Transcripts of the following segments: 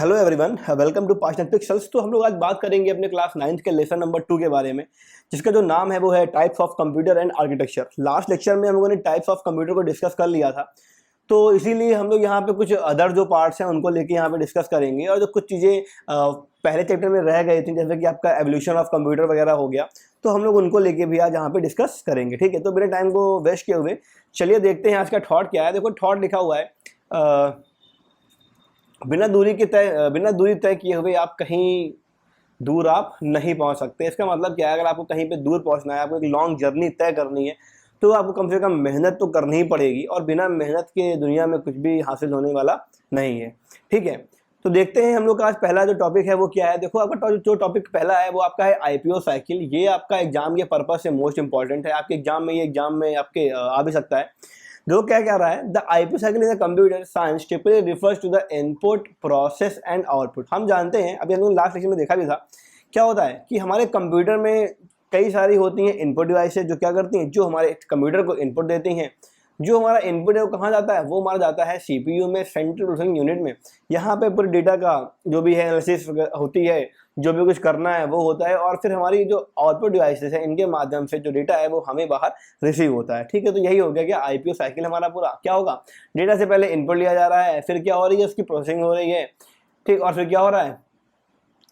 Hello everyone, welcome to partner pixels. तो हम लोग आज बात करेंगे अपने क्लास 9th के लेसन नंबर 2 के बारे में, जिसका जो नाम है वो है types of computer and architecture. Last lecture में हम लोगों ने टाइप्स ऑफ कंप्यूटर को डिस्कस कर लिया था, तो इसीलिए हम लोग यहाँ पे कुछ अदर जो पार्ट्स हैं उनको लेके यहाँ पे डिस्कस करेंगे। और जो कुछ चीज़ें पहले चैप्टर में रह गई थी, जैसे कि आपका एवोल्यूशन ऑफ कंप्यूटर वगैरह हो गया, तो हम लोग उनको लेके भी आज यहाँ पे डिस्कस करेंगे। ठीक है, तो बिना टाइम को वेस्ट किए हुए चलिए देखते हैं आज का थॉट क्या है। देखो, थॉट लिखा हुआ है बिना दूरी तय किए हुए आप कहीं दूर आप नहीं पहुंच सकते। इसका मतलब क्या है, अगर आपको कहीं पे दूर पहुंचना है, आपको एक लॉन्ग जर्नी तय करनी है, तो आपको कम से कम मेहनत तो करनी ही पड़ेगी, और बिना मेहनत के दुनिया में कुछ भी हासिल होने वाला नहीं है। ठीक है, तो देखते हैं हम लोग का आज पहला जो टॉपिक है वो क्या है। देखो, आपका जो टॉपिक पहला है वो आपका है आईपीओ साइकिल। ये आपका एग्जाम के पर्पज से मोस्ट इंपॉर्टेंट है। आपके एग्जाम में, ये एग्जाम में आपके आ भी सकता है। जो क्या कह रहा है, the IPO cycle in the computer science typically refers to the input process and output. हम जानते हैं, अभी हम लोग लास्ट लेक्चर में देखा भी था, क्या होता है कि हमारे कंप्यूटर में कई सारी होती हैं इनपुट डिवाइसेज, जो क्या करती हैं, जो हमारे कंप्यूटर को इनपुट देती हैं। जो हमारा इनपुट है वो कहाँ जाता है, वो हमारा जाता है सीपीयू में, सेंट्रल प्रोसेसिंग यूनिट में। यहाँ पे पूरे डेटा का जो भी है एनालिसिस होती है, जो भी कुछ करना है वो होता है, और फिर हमारी जो आउटपुट डिवाइसेस है इनके माध्यम से जो डेटा है वो हमें बाहर रिसीव होता है। ठीक है, तो यही हो गया कि आईपीओ साइकिल हमारा पूरा क्या होगा, डेटा से पहले इनपुट लिया जा रहा है, फिर क्या हो रही है, उसकी प्रोसेसिंग हो रही है, ठीक, और फिर क्या हो रहा है,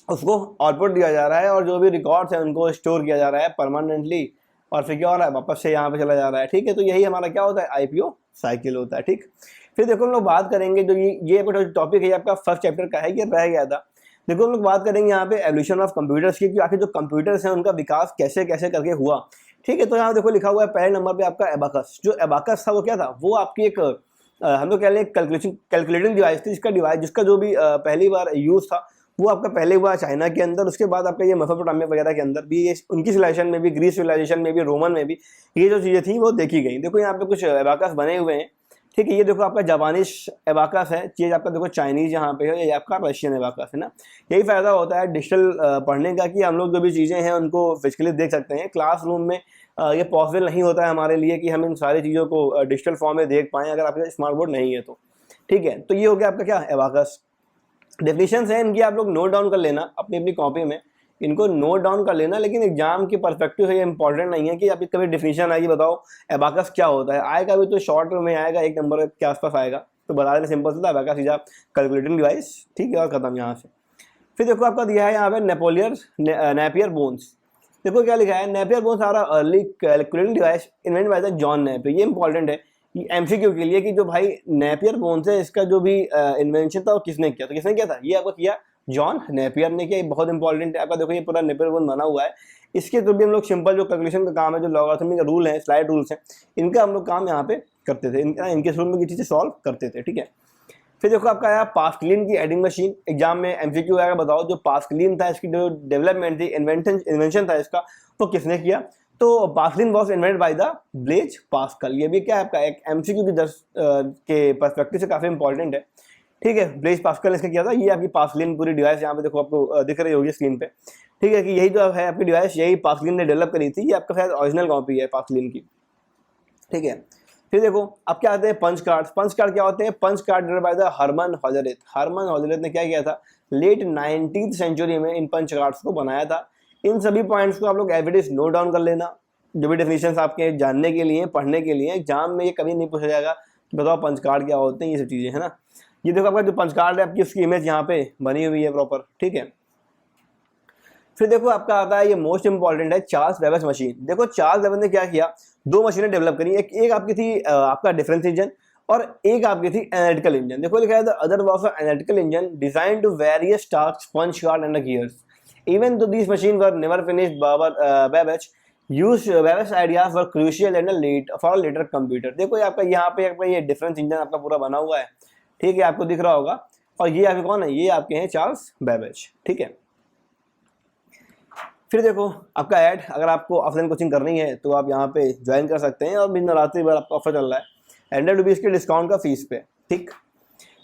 उसको आउटपुट दिया जा रहा है, और जो भी रिकॉर्ड्स हैं उनको स्टोर किया जा रहा है परमानेंटली, और फिर क्या हो रहा है, वापस से यहाँ पे चला जा रहा है। ठीक है, तो यही हमारा क्या होता है, आईपीओ साइकिल होता है। ठीक, फिर देखो हम लोग बात करेंगे, जो ये टॉपिक है आपका फर्स्ट चैप्टर का है, ये रह गया था। देखो हम लोग बात करेंगे यहाँ पे एवोल्यूशन ऑफ कंप्यूटर्स की, कि आखिर जो कंप्यूटर्स हैं उनका विकास कैसे कैसे करके हुआ। ठीक है, तो यहाँ देखो लिखा हुआ है पहले नंबर पे आपका एबाकस। जो एबाकस था वो क्या था, वो आपकी एक हम लोग कह लें कैलकुलेटिंग डिवाइस थी, जिसका जो भी पहली बार यूज था वो आपका पहले हुआ चाइना के अंदर। उसके बाद आपका ये मेसोपोटामिया वगैरह के अंदर भी, ये उनकी सिविलाइजेशन में भी, ग्रीस सिविलाइजेशन में भी, रोमन में भी ये जो चीज़ें थी वो देखी गई। देखो यहाँ पे कुछ एबाकस बने हुए हैं। ठीक है, ये देखो आपका जापानीज एबाकस है, ये आपका देखो चाइनीज यहाँ पे है, ये आपका रशियन एबाकस है ना। यही फायदा होता है डिजिटल पढ़ने का, कि हम लोग जो भी चीज़ें हैं उनको फिजिकली देख सकते हैं। क्लासरूम में ये पॉसिबल नहीं होता है हमारे लिए कि हम इन सारी चीज़ों को डिजिटल फॉर्म में देख पाएँ, अगर आपके स्मार्ट बोर्ड नहीं है तो। ठीक है, तो ये हो गया आपका क्या, एबाकस। डेफिनेशंस हैं इनकी, आप लोग नोट डाउन कर लेना अपनी अपनी कॉपी में, इनको नोट डाउन कर लेना। लेकिन एग्जाम के पर्सपेक्टिव से ये इंपॉर्टेंट नहीं है कि अभी कभी डेफिनेशन आएगी, बताओ एबाकस क्या होता है, आएगा भी तो शॉर्ट में आएगा, 1 नंबर के आसपास आएगा, तो बता देना सिंपल सा, एबाकस सीधा कैलकुलेटिंग डिवाइस। ठीक है, और खत्म यहाँ से। फिर देखो आपका दिया है यहाँ पे नेपियर बोन्स। देखो क्या लिखा है, Napier bones are early calculating device invented by the John Napier. ये इंपॉर्टेंट है एमसीक्यू के लिए, कि जो भाई नेपियर बोन्स है, इसका जो भी इन्वेंशन था वो किसने किया, तो किसने किया था, ये आपको किया जॉन नेपियर ने किया। ये बहुत इंपॉर्टेंट है आपका। देखो ये पूरा नेपियर बोन बना हुआ है, इसके थ्रू भी हम लोग सिंपल जो कैलकुलेशन का काम है, जो लॉगरिथमिक रूल है, स्लाइड रूल्स हैं, इनका हम लोग काम यहाँ पे करते थे, इनके थ्रू में ये चीज़ें सॉल्व करते थे। ठीक है, फिर देखो आपका आया पास्कलिन की एडिंग मशीन। एग्जाम में एमसीक्यू आएगा, बताओ जो पास्कलिन था, इसकी जो डेवलपमेंट थी, इन्वेंशन था इसका, वो किसने किया, तो Pascaline was invented by the Blaise Pascal. ये भी क्या है आपका एक एमसीक्यू के पर्सपेक्टिव से काफी इंपॉर्टेंट है। ठीक है, ब्लेज पास्कल ने इसका किया था। ये आपकी पास्कलिन पूरी डिवाइस यहाँ पे देखो आपको दिख रही होगी स्क्रीन पे। ठीक है, कि यही जो है आपकी डिवाइस, यही पास्कलिन ने डेवलप करी थी। ये आपका शायद ओरिजिनल कॉपी है पास्कलिन की। ठीक है, फिर देखो अब क्या आते हैं पंच कार्ड। पंच कार्ड क्या होते हैं, punch card developed by the Herman Hollerith. Herman Hollerith ने क्या किया था, लेट 19th सेंचुरी में इन पंच कार्ड्स को बनाया था। इन सभी पॉइंट्स को आप लोग एविडेंस नोट डाउन कर लेना, जो भी डेफिनेशंस आपके जानने के लिए, पढ़ने के लिए। एग्जाम में ये कभी नहीं पूछा जाएगा कि बताओ पंच कार्ड क्या होते हैं, ये सब चीज़ें है ना। ये देखो आपका जो पंच कार्ड है, आपकी उसकी इमेज यहाँ पे बनी हुई है प्रॉपर। ठीक है, फिर देखो आपका आता है, ये मोस्ट इंपॉर्टेंट है, चार्ल्स बेबेज मशीन। देखो चार्ल्स बेबेज ने क्या किया, 2 मशीनें डेवलप करी। एक आपकी थी आपका डिफरेंस इंजन, और एक आपकी थी एनालिटिकल इंजन। देखो लिखा है, the other was a analytical engine design to various task, punch card and gears. Even though these machine were never finished, Babbage used Babbage ideas were crucial and late for later computer. देखो ये आपका यहाँ पे आपका ये difference engine आपका पूरा बना हुआ है। ठीक है, आपको दिख रहा होगा, और ये आपके कौन है, ये आपके हैं चार्ल्स बेबेज। ठीक है, फिर देखो आपका ऐड, अगर आपको ऑफलाइन कोचिंग करनी है तो आप यहाँ पे ज्वाइन कर सकते हैं, और बिन नवरात्रि भर आपका ऑफर चल रहा है 100 रुपीज़ के डिस्काउंट का फीस पे। ठीक,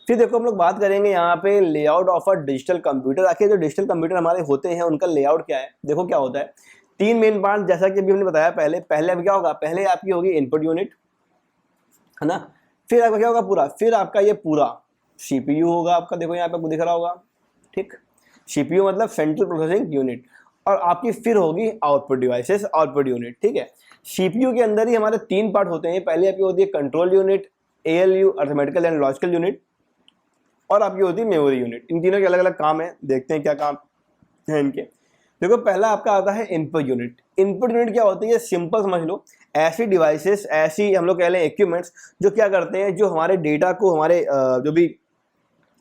फिर देखो हम लोग बात करेंगे यहाँ पे layout of a digital computer. आखिर जो डिजिटल कंप्यूटर हमारे होते हैं उनका लेआउट क्या है। देखो क्या होता है, 3 मेन पार्ट, जैसा कि अभी हमने बताया पहले अब क्या होगा, पहले आपकी होगी इनपुट यूनिट, है ना। फिर आपका क्या होगा पूरा, फिर आपका ये पूरा सीपीयू होगा आपका, देखो यहाँ पे आपको दिख रहा होगा। ठीक, सीपीयू मतलब सेंट्रल प्रोसेसिंग यूनिट, और आपकी फिर होगी आउटपुट डिवाइसेस, आउटपुट यूनिट। ठीक है, सीपीयू के अंदर ही हमारे 3 पार्ट होते हैं। पहले आपकी होती है control unit, ALU arithmetical and logical unit, और आपकी होती है मेमोरी यूनिट। इन तीनों के अलग अलग काम है, देखते हैं क्या काम है इनके। देखो पहला आपका आता है इनपुट यूनिट। इनपुट यूनिट क्या होती है, सिंपल समझ लो, ऐसी डिवाइसेस, ऐसी हम लोग कह लें इक्विपमेंट्स जो क्या करते हैं, जो हमारे डेटा को हमारे जो भी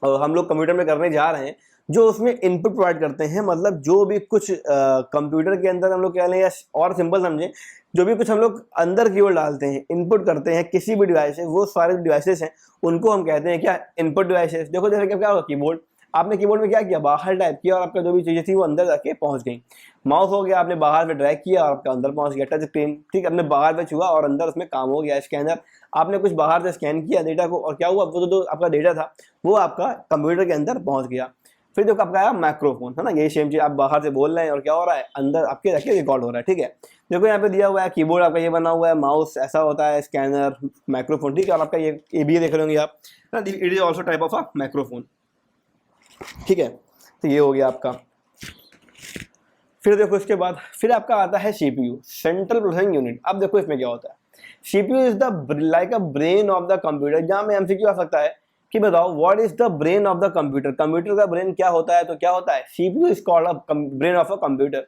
हम लोग कंप्यूटर में करने जा रहे हैं, जो उसमें इनपुट प्रोवाइड करते हैं। मतलब जो भी कुछ कंप्यूटर के अंदर हम लोग कह लें, या और सिंपल समझें, जो भी कुछ हम लोग अंदर की ओर डालते हैं, इनपुट करते हैं किसी भी डिवाइस से, वो सारे डिवाइसेस हैं उनको हम कहते हैं क्या, इनपुट डिवाइसेस। देखो जैसे क्या होगा, कीबोर्ड, आपने कीबोर्ड में क्या किया, बाहर टाइप किया और आपका जो भी चीज़ें थी वो अंदर जाके पहुंच गई। माउस हो गया, आपने बाहर में ड्रैग किया और आपका अंदर पहुंच गया। टच स्क्रीन, ठीक, आपने बाहर में छुआ और अंदर उसमें काम हो गया। स्कैनर, आपने कुछ बाहर से स्कैन किया डेटा को और क्या हुआ, वो जो आपका डेटा था वो आपका कंप्यूटर के अंदर पहुंच गया। फिर जो आपका आया माइक्रोफोन, है ना, यही सेम चीज़, आप बाहर से बोल रहे हैं और क्या हो रहा है, अंदर आपके जाके रिकॉर्ड हो रहा है। ठीक है, देखो यहाँ पे दिया हुआ है कीबोर्ड आपका ये बना हुआ है, माउस ऐसा होता है, स्कैनर, माइक्रोफोन। ठीक है, और आपका ये भी देख रहे होंगे आप, it is also type of a microphone. ठीक है, तो ये हो गया आपका। फिर देखो इसके बाद फिर आपका आता है सीपीयू, सेंट्रल प्रोसेसिंग यूनिट। अब देखो इसमें क्या होता है, CPU is the like a brain of the computer. जहां में एमसीक्यू आ सकता है कि बताओ what is the brain of the computer, computer का ब्रेन क्या होता है, तो क्या होता है, CPU is called a brain of a computer.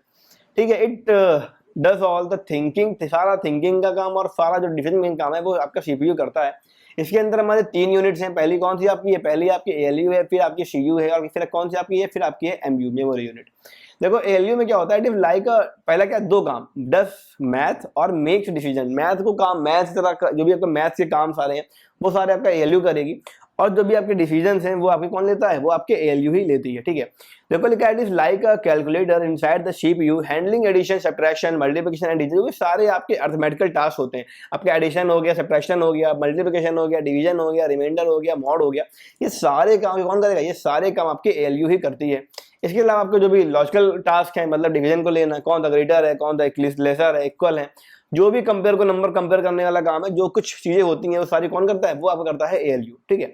ठीक है, it does all the thinking, सारा थिंकिंग का काम और सारा जो डिसीजन मेकिंग काम है वो आपका सीपीयू करता है। इसके अंदर हमारे 3 यूनिट्स हैं। पहली कौन सी आपकी है, पहली आपकी एएलयू है, फिर आपकी सीयू है, और फिर कौन सी आपकी है, फिर आपकी है एमयू, मेमोरी यूनिट। देखो एएलयू में क्या होता है, इट इज लाइक पहला क्या, 2 काम, डस मैथ और मेक्स डिसीजन। मैथ को काम, मैथ तरह जो भी आपका मैथ के काम सारे हैं वो सारे आपका एएलयू करेगी, और जो भी आपके डिसीजंस हैं वो आपके कौन लेता है, वो आपके एएलयू ही लेती है। ठीक है, देखो लिखा है it is like a calculator inside the CPU handling addition, subtraction, multiplication and division. ये सारे आपके अरिथमेटिकल टास्क होते हैं। आपके एडिशन हो गया, सब्ट्रैक्शन हो गया, मल्टीप्लिकेशन हो गया, डिवीजन हो गया, रिमाइंडर हो गया, मॉड हो गया, ये सारे काम कौन करेगा, ये सारे काम आपके एएलयू ही करती है। इसके अलावा आपके जो भी लॉजिकल टास्क है, मतलब डिवीजन को लेना, कौन सा ग्रेटर है, कौन सा लेसर है, इक्वल है, जो भी कंपेयर को नंबर कंपेयर करने वाला काम है, जो कुछ चीजें होती हैं वो सारी कौन करता है, वो आपका करता है एएलयू। ठीक है,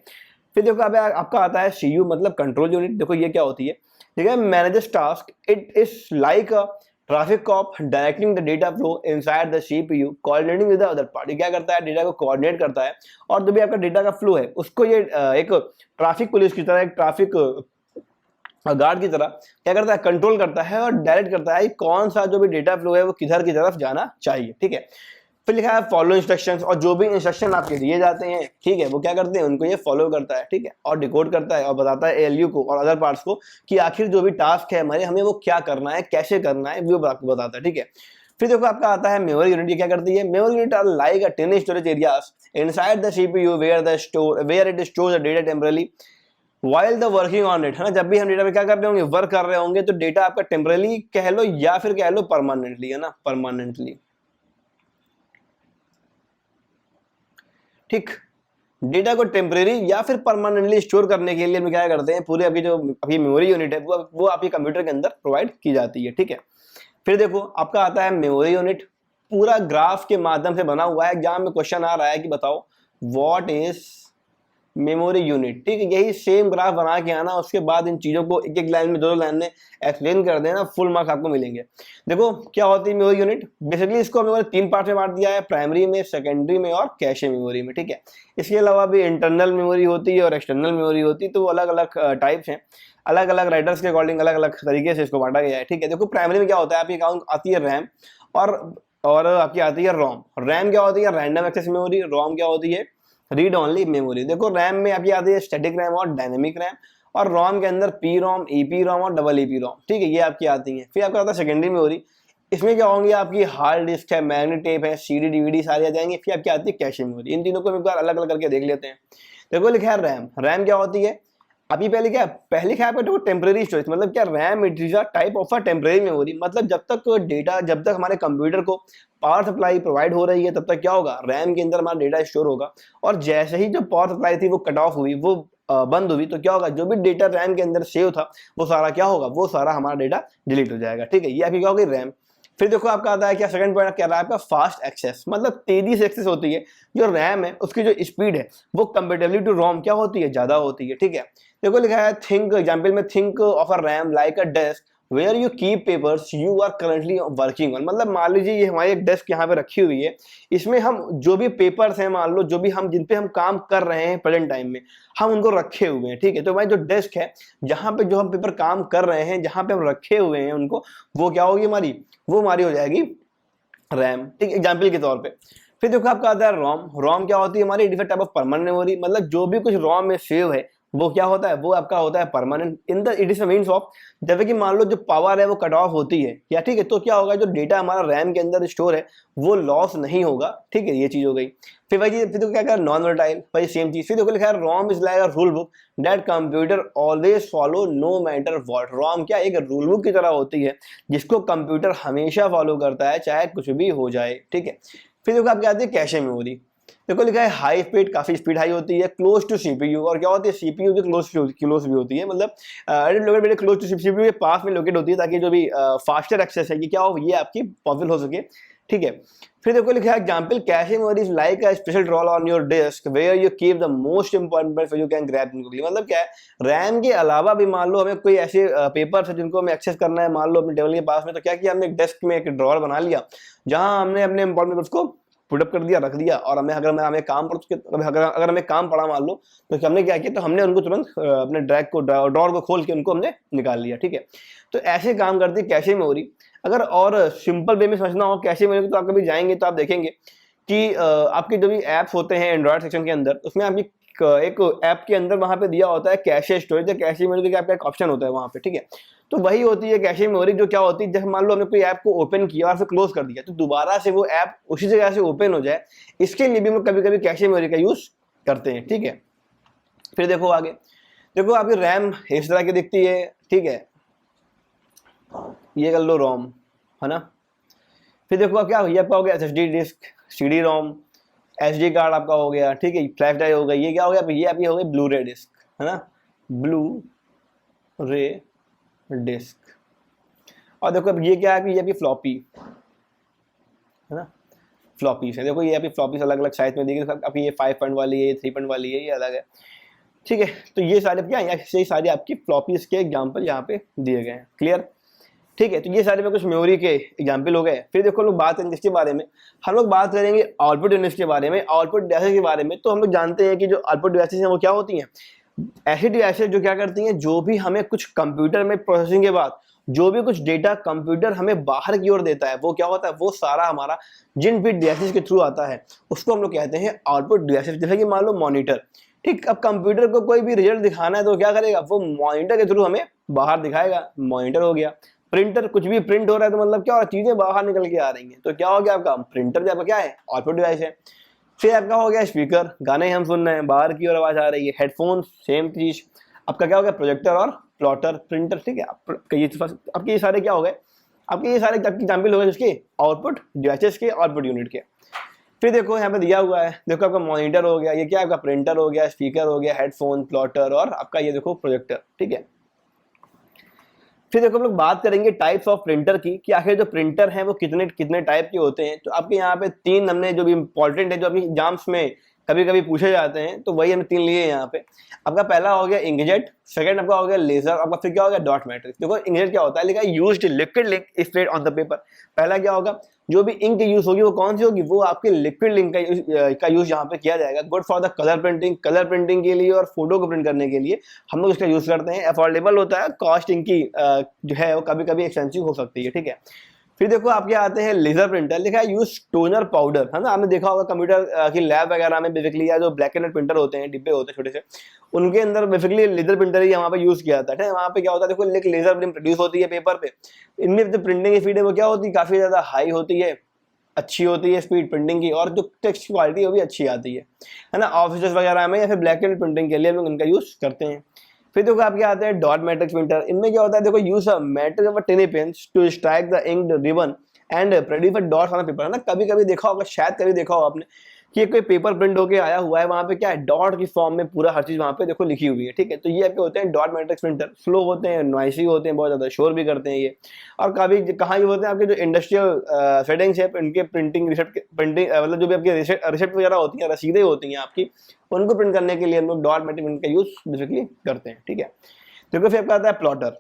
फिर देखो आपका आता है सीयू मतलब कंट्रोल यूनिट। देखो ये क्या होती है, ठीक है, manages task, it is like a traffic cop directing the data flow inside the CPU, coordinating with the other part. ये क्या करता है, डेटा को कोऑर्डिनेट करता है, और जो भी आपका डेटा का फ्लो है उसको ये एक ट्रैफिक पुलिस की तरह, एक ट्रैफिक गार्ड की तरह क्या करता है, कंट्रोल करता है और डायरेक्ट करता है कौन सा जो भी डेटा फ्लो है वो किधर की तरफ जाना चाहिए। ठीक है, फिर लिखा है फॉलो इंस्ट्रक्शंस, और जो भी इंस्ट्रक्शन आपके दिए जाते हैं, ठीक है, वो क्या करते हैं, उनको ये फॉलो करता है। ठीक है, और डिकोड करता है और बताता है एएलयू को और अदर पार्ट्स को कि आखिर जो भी टास्क है हमारे, हमें वो क्या करना है, कैसे करना है, वो आपको बताता है। ठीक है, फिर देखो आपका आता है मेमोरी यूनिट। ये क्या करती है, memory unit are like a tiny storage areas inside the CPU where it stores the data temporarily while the working on it. है ना, जब भी हम डेटा पे क्या कर रहे होंगे, वर्क कर रहे होंगे, तो डेटा आपका टेम्परली कह लो या फिर कह लो परमानेंटली, है ना, परमानेंटली। ठीक, डेटा को टेम्परेरी या फिर परमानेंटली स्टोर करने के लिए हम क्या करते हैं, पूरी आपकी जो आपकी मेमोरी यूनिट है वो आपके कंप्यूटर के अंदर प्रोवाइड की जाती है। ठीक है, फिर देखो आपका आता है मेमोरी यूनिट, पूरा ग्राफ के माध्यम से बना हुआ है। एग्जाम में क्वेश्चन आ रहा है कि बताओ व्हाट इज मेमोरी यूनिट। ठीक है, यही सेम ग्राफ बना के आना, उसके बाद इन चीजों को एक एक लाइन में, 2 लाइन में एक्सप्लेन कर देना, फुल मार्क्स आपको मिलेंगे। देखो क्या होती है मेमोरी यूनिट, बेसिकली इसको हमने 3 पार्ट में बांट दिया है, प्राइमरी में, सेकेंडरी में और कैशे मेमोरी में। ठीक है, इसके अलावा भी इंटरनल मेमोरी होती है और एक्सटर्नल मेमोरी होती है, तो वो अलग अलग टाइप्स हैं, अलग अलग राइटर्स के अकॉर्डिंग अलग अलग तरीके से इसको बांटा गया है। ठीक है, देखो प्राइमरी में क्या होता है, आपकी अकाउंट आती है रैम और आपकी आती है रोम। रैम क्या होती है, रैंडम एक्सेस मेमोरी। रोम क्या होती है, रीड ओनली मेमोरी। देखो रैम में आपकी आती है स्टैटिक रैम और डायनेमिक रैम, और रोम के अंदर पी रोम, ईपी रोम और डबल ईपी रोम। ठीक है, ये आपकी आती है। फिर आपका आता है सेकेंडरी मेमोरी, इसमें क्या होंगी, आपकी हार्ड डिस्क है, मैग्नेट टेप है, सीडी डीवीडी सारी आ जाएंगी। फिर आपकी आती है कैशे मेमोरी। इन तीनों को एक बार अलग अलग करके देख लेते हैं। देखो लिखा है रैम। रैम क्या होती है, अभी पहले क्या है आपका टेम्परेरी स्टोरेज, मतलब क्या, RAM it is a type of a temporary memory. मतलब जब तक डेटा, जब तक हमारे कंप्यूटर को पावर सप्लाई प्रोवाइड हो रही है, तब तक क्या होगा, रैम के अंदर हमारा डेटा स्टोर होगा। और जैसे ही जो पावर सप्लाई थी वो कट ऑफ हुई, वो बंद हुई, तो क्या होगा, जो भी डेटा रैम के अंदर सेव था वो सारा क्या होगा, वो सारा हमारा डेटा डिलीट हो जाएगा। ठीक है, ये आपकी क्या होगी, रैम। फिर देखो आपका आता है क्या, सेकंड पॉइंट क्या रहा है आपका, फास्ट एक्सेस, मतलब तेजी से एक्सेस होती है। जो रैम है उसकी जो स्पीड है वो कंपेरेटिवली टू रोम क्या होती है, ज्यादा होती है, ठीक है। देखो लिखा है थिंक, एग्जांपल में think of a RAM like a desk where you keep papers you are currently working on. मतलब मान लीजिए ये हमारी एक डेस्क यहाँ पे रखी हुई है, इसमें हम जो भी पेपर्स हैं, मान लो जो भी हम जिन पे हम काम कर रहे हैं प्रेजेंट टाइम में, हम उनको रखे हुए हैं, ठीक है। तो हमारी जो डेस्क है, जहाँ पे जो हम पेपर काम कर रहे हैं, जहाँ पे हम रखे हुए हैं उनको, वो क्या होगी हमारी, वो हमारी हो जाएगी रैम, ठीक है, एग्जाम्पल के तौर पे। फिर देखो आपका आता है रोम। रोम क्या होती है हमारी, different type of permanent memory, मतलब जो भी कुछ रोम में सेव है वो क्या होता है, वो आपका होता है permanent in the it is means of, जब कि मान लो जो पावर है वो कट ऑफ होती है या, ठीक है, तो क्या होगा, जो डेटा हमारा रैम के अंदर स्टोर है वो लॉस नहीं होगा, ठीक है, ये चीज हो गई। फिर भाई फिर तो क्या कहा, नॉन वोलेटाइल, भाई सेम चीज। फिर देखो लिखा है ROM is like a rule book that computer always follow no matter what. ROM क्या एक रूल बुक की तरह होती है जिसको कंप्यूटर हमेशा फॉलो करता है चाहे कुछ भी हो जाए, ठीक है। फिर देखो आप क्या आती है कैशे मेमोरी। देखो लिखा है हाई स्पीड, काफी स्पीड हाई होती है, क्लोज टू सीपीयू, और क्या होती है सीपीयू के क्लोज भी होती है, मतलब लोकेट क्लोज टू सीपीयू के पास में लोकेट होती है, ताकि जो भी फास्टर एक्सेस है ये क्या हो, ये आपकी पॉसिबल हो सके, ठीक है। फिर देखो लिखा है example cache memory is like a special drawer on your disk where you keep the most important you can grab including. मतलब क्या है, रैम के अलावा भी मान लो हमें कोई ऐसे पेपर है जिनको हमें एक्सेस करना है, मान लो अपने टेबल के पास में, तो क्या किया हमने, एक डेस्क में एक ड्रॉर बना लिया जहां हमने अपने इंपॉर्टेंट पेपर्स को पुटअप कर दिया, रख दिया, और हमें अगर हमें काम पड़ अगर हमें काम पड़ा मान लो, तो हमने क्या किया, तो हमने उनको तुरंत अपने ड्रैग को ड्रॉर को खोल के उनको हमने निकाल लिया, ठीक है। तो ऐसे काम करती है कैशे मेमोरी। अगर और सिंपल वे में समझना हो कैशे मेमोरी, तो आप कभी जाएंगे तो आप देखेंगे कि आपके जो भी ऐप्स होते हैं एंड्रॉइड सेक्शन के अंदर, उसमें आपकी एक ऐप के अंदर वहां पे दिया होता है कैशे स्टोरेज या कैशे मेमोरी का एक ऑप्शन होता है वहां पे, ठीक है। तो वही होती है कैशे मेमोरी, जो क्या होती है, जब मान लो हमने कोई ऐप को ओपन किया और फिर क्लोज कर दिया, तो दोबारा से वो ऐप उसी जगह से ओपन हो जाए, इसके लिए भी हम कभी कभी कैशे मेमोरी का यूज करते हैं, ठीक है। फिर देखो आगे, देखो आपकी रैम इस तरह की दिखती है, ठीक है, ये कर लो रोम, है ना। फिर देखो क्या ये आपका हो गया SSD disk, CD ROM, SD card आपका हो गया, ठीक है, फ्लैश ड्राइव हो गई, ये क्या हो गया, ये आपकी हो गई ब्लू रे डिस्क, है ना, ब्लू रे डिस्क। और देखो अब ये क्या है, ये आपकी फ्लॉपी, है ना, फ्लॉपीज है। देखो ये आपकी फ्लॉपीज अलग अलग साइज में दी गई, आपकी ये 5 पॉइंट वाली है, 3 पॉइंट वाली है, ये अलग है, ठीक है। तो ये सारे क्या है, ये सारी आपकी फ्लॉपीज के एग्जांपल यहाँ पे दिए गए हैं, क्लियर, ठीक है। तो ये सारे में कुछ मेमोरी के एग्जांपल हो गए। फिर देखो लोग बात करेंगे इसके बारे में, हम लोग बात करेंगे आउटपुट यूनिट्स के बारे में, आउटपुट डिवाइसेस के बारे में। तो हम लोग जानते हैं कि जो आउटपुट डिवाइसेस हैं वो क्या होती हैं, ऐसी डिवाइसेस जो क्या करती हैं, जो भी हमें कुछ कंप्यूटर में प्रोसेसिंग के बाद जो भी कुछ डेटा कंप्यूटर हमें बाहर की ओर देता है, वो क्या होता है, वो सारा हमारा जिन भी डिवाइसेस के थ्रू आता है उसको हम लोग कहते हैं आउटपुट डिवाइसेस। जैसे कि मान लो मॉनिटर, ठीक, अब कंप्यूटर को कोई भी रिजल्ट दिखाना है तो क्या करेगा, वो मॉनिटर के थ्रू हमें बाहर दिखाएगा, मॉनिटर हो गया। प्रिंटर, कुछ भी प्रिंट हो रहा है तो मतलब क्या हो रहा है, चीजें बाहर निकल के आ रही हैं, तो क्या हो गया आपका प्रिंटर, जो आपका क्या है आउटपुट डिवाइस है। फिर आपका हो गया स्पीकर, गाने हम सुन रहे हैं, बाहर की ओर आवाज आ रही है, हेडफोन सेम चीज। आपका क्या हो गया प्रोजेक्टर और प्लॉटर, प्रिंटर, ठीक है। आपके ये सारे क्या हो गए, आपके ये सारे एग्जाम्पल हो गए जिसके आउटपुट डिवाइसेस के, आउटपुट यूनिट के। फिर देखो यहाँ पे दिया हुआ है, देखो आपका मॉनिटर हो गया, ये क्या आपका प्रिंटर हो गया, स्पीकर हो गया, हेडफोन, प्लॉटर, और आपका ये देखो प्रोजेक्टर, ठीक है। फिर देखो हम लोग बात करेंगे टाइप्स ऑफ प्रिंटर की, कि आखिर जो प्रिंटर हैं वो कितने कितने टाइप के होते हैं। तो आपके यहाँ पे 3 हमने जो भी इंपॉर्टेंट है, जो अपनी एग्जाम्स में कभी कभी पूछे जाते हैं, तो वही हमने 3 लिए यहाँ पे। आपका पहला हो गया इंकजेट, सेकंड आपका हो गया लेजर, आपका फिर क्या हो गया डॉट मैट्रिक्स। देखो इंकजेट क्या होता है, लिखा है used liquid ink spread on the paper. पहला क्या होगा, जो भी इंक यूज होगी वो कौन सी होगी, वो आपके लिक्विड इंक का यूज यहाँ पे किया जाएगा। Good for the colour printing, colour printing के लिए और फोटो को प्रिंट करने के लिए हम लोग इसका यूज करते हैं। अफोर्डेबल होता है, कॉस्ट इनकी जो है वो कभी कभी एक्सपेंसिव हो सकती है, ठीक है। फिर देखो आपके आते हैं लेजर प्रिंटर, लिखा है यूज टोनर पाउडर, है ना, आपने देखा होगा कंप्यूटर की लैब वगैरह में बेसिकली, या जो ब्लैक एंड व्हाइट प्रिंटर होते हैं, डिब्बे होते हैं छोटे से, उनके अंदर बेसिकली लेजर प्रिंटर ही वहाँ पे यूज किया जाता है। वहाँ पे क्या होता है, देखो एक लेजर प्रिंट प्रोड्यूस होती है पेपर पे, इनमें जो प्रिंटिंग की स्पीड है वो क्या होती है, काफी ज्यादा हाई होती है, अच्छी होती है स्पीड प्रिंटिंग की, और जो टेक्स्ट क्वालिटी है वो भी अच्छी आती है ना, ऑफिस वगैरह में या फिर ब्लैक एंड प्रिंटिंग के लिए हम लोग इनका यूज करते हैं। फिर देखो आपके आते हैं डॉट मैट्रिक्स प्रिंटर, इनमें क्या होता है, देखो use a matrix of a tiny pens to strike the inked ribbon and produce a dots on the paper, है ना। कभी कभी देखा होगा, शायद कभी देखा होगा आपने कि कोई पेपर प्रिंट होके आया हुआ है, वहाँ पे क्या है डॉट की फॉर्म में पूरा हर चीज वहाँ पे देखो लिखी हुई है, ठीक है। तो ये आपके होते हैं डॉट मैट्रिक्स प्रिंटर, स्लो होते हैं, नॉइसी होते हैं, बहुत ज्यादा शोर भी करते हैं ये। और काफी कहाँ ये होते हैं आपके जो इंडस्ट्रियल सेटिंग्स है इनके प्रिंटिंग रिसिप्ट प्रिंटिंग मतलब जो भी आपके रिसिप्ट वगैरह होती हैं, रसीदें होती हैं आपकी, उनको प्रिंट करने के लिए हम लोग डॉट मैट्रिक्स प्रिंट का यूज बेसिकली करते हैं, ठीक है। देखो फिर आपका आता है प्लॉटर,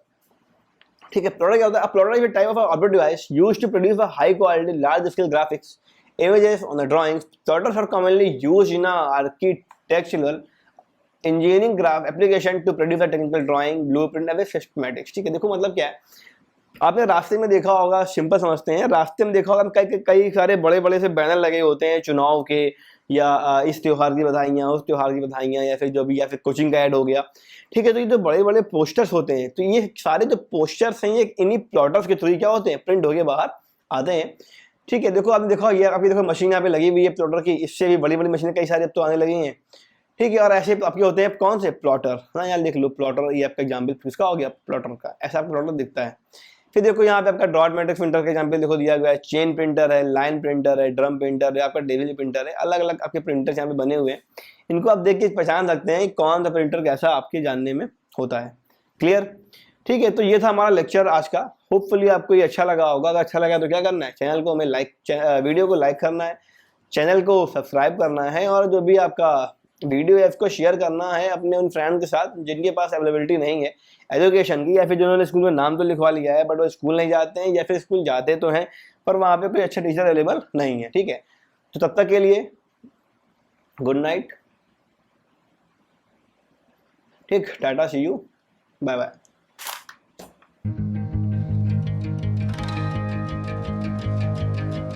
ठीक है। प्लॉटर क्या होता है? Plotter is a type of object device used to produce a high quality large scale graphics images on the drawings. Plotters are commonly used in a architectural engineering graph application to produce a technical drawing, blueprint and schematics. ठीक है, देखो मतलब क्या है, आपने रास्ते में देखा होगा, सिंपल समझते हैं, रास्ते में देखा होगा कई सारे बड़े बड़े से बैनर लगे होते हैं चुनाव के, या इस त्योहार की बधाइयाँ, उस त्योहार की बधाइयाँ, या फिर जो भी, या फिर कोचिंग का ऐड हो गया, ठीक है। तो ये जो बड़े बड़े पोस्टर्स होते हैं, तो ये सारे जो पोस्टर्स हैं ये इन्हीं प्लॉटर्स के थ्रू क्या होते हैं, प्रिंट होके बाहर आते हैं, ठीक है। देखो आपने देखो, ये आपकी देखो मशीन यहाँ पे लगी हुई है प्लॉटर की, इससे भी बड़ी बड़ी मशीनें कई सारी अब तो आने लगी हैं, ठीक है। और ऐसे आपके होते हैं कौन से प्लॉटर, हाँ यार लिख लो प्लॉटर, ये आपका एग्जाम्पल किसका हो गया, प्लॉटर का, ऐसा प्लॉटर दिखता है। फिर देखो यहाँ पे आपका डॉट मैट्रिक्स प्रिंटर का एग्जाम्पल देखो दिया गया है, चेन प्रिंटर है, लाइन प्रिंटर है, ड्रम प्रिंटर है, आपका डेविल प्रिंटर है, अलग अलग आपके प्रिंटर्स यहाँ पे बने हुए हैं। इनको आप देख के पहचान सकते हैं कौन सा प्रिंटर कैसा आपके जानने में होता है। क्लियर, ठीक है। तो ये था हमारा लेक्चर आज का, होपफुली आपको ये अच्छा लगा होगा। अगर अच्छा लगा तो क्या करना है, चैनल को हमें वीडियो को लाइक करना है, चैनल को सब्सक्राइब करना है, और जो भी आपका वीडियो है उसको शेयर करना है अपने उन फ्रेंड के साथ जिनके पास अवेलेबिलिटी नहीं है एजुकेशन की, या फिर जिन्होंने स्कूल में नाम तो लिखवा लिया है बट वो स्कूल नहीं जाते हैं, या फिर स्कूल जाते तो हैं पर वहाँ पे कोई अच्छा टीचर अवेलेबल नहीं है, ठीक है। तो तब तक के लिए गुड नाइट, ठीक, टाटा, सी यू, बाय बाय।